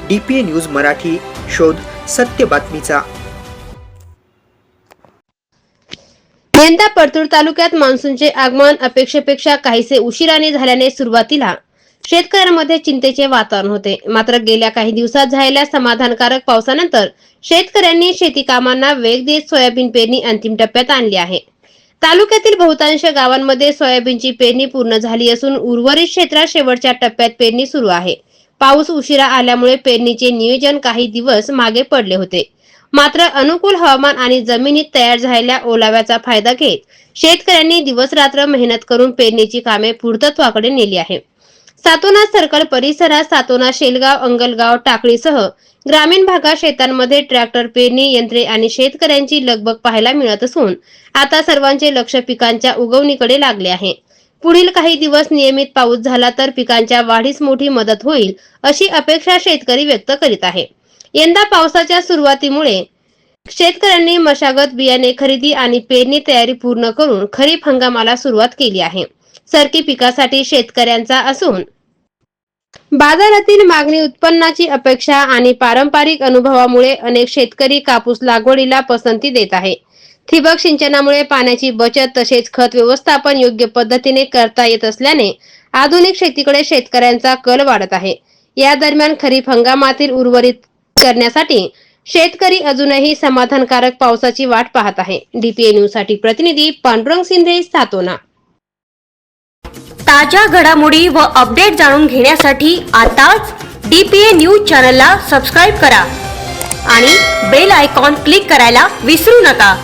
DPA news Marathi, शोध सत्य बातमीचा। यंदा परतूर तालुक्यात मान्सूनचे आगमन अपेक्षेपेक्षा काहीसे उशिराने झाल्याने सुरुवातीला शेतकऱ्यांमध्ये चिंतेचे वातावरण होते। मात्र गेल्या काही दिवसात झालेल्या समाधानकारक पावसानंतर शेतकऱ्यांनी शेती कामांना वेग देत सोयाबीन पेरणी अंतिम टप्प्यात आणली आहे। तालुक्यातील बहुतांश गावांमध्ये सोयाबीनची पेरणी पूर्ण झाली असून उर्वरित क्षेत्रात शेवटच्या टप्प्यात पेरणी सुरू आहे। पाऊस उशिरा आल्यामुळे पेरणीचे नियोजन काही दिवस मागे पडले होते। मात्र अनुकूल हवामान आणि जमिनीत तयार झालेल्या ओलाव्याचा फायदा घेत शेतकऱ्यांनी दिवसरात्र मेहनत करून पेरणीची कामे पूर्तत्वाकडे नेली आहे। सातोना सर्कल परिसरात सातोना, शेलगाव, अंगलगाव, टाकळीसह ग्रामीण भागात शेतांमध्ये ट्रॅक्टर, पेरणी यंत्रे आणि शेतकऱ्यांची लगबग पाहायला मिळत असून आता सर्वांचे लक्ष पिकांच्या उगवणीकडे लागले आहे। पुढील काही दिवस नियमित पाऊस झाला तर पिकांच्या वाढीस मोठी मदत होईल अशी अपेक्षा शेतकरी व्यक्त करीत आहे। यंदा पावसाच्या सुरुवातीमुळे शेतकऱ्यांनी मशागत, बियाणे खरेदी आणि पेरणी तयारी पूर्ण करून खरीप हंगामाला सुरुवात केली आहे। सरकी पिकासाठी शेतकऱ्यांचा असून बाजारातील मागणी, उत्पन्नाची अपेक्षा आणि पारंपरिक अनुभवामुळे अनेक शेतकरी कापूस लागवडीला पसंती देत आहे। ठिबक सिंचनामुळे पाण्याची बचत तसेच खत व्यवस्थापन योग्य पद्धतीने करता येत असल्याने आधुनिक शेतीकडे शेतकऱ्यांचा कल वाढत आहे। या दरम्यान खरीप हंगामातील उर्वरित करण्यासाठी शेतकरी अजूनही समाधानकारक पावसाची वाट पाहत आहे। DPA न्यूज साठी प्रतिनिधी पांडुरंग शिंदे, सातोना। ताज्या घडामोडी व अपडेट जाणून घेण्यासाठी आताच DPA न्यूज चॅनलला सबस्क्राइब करा आणि बेल आयकॉन क्लिक करायला विसरू नका।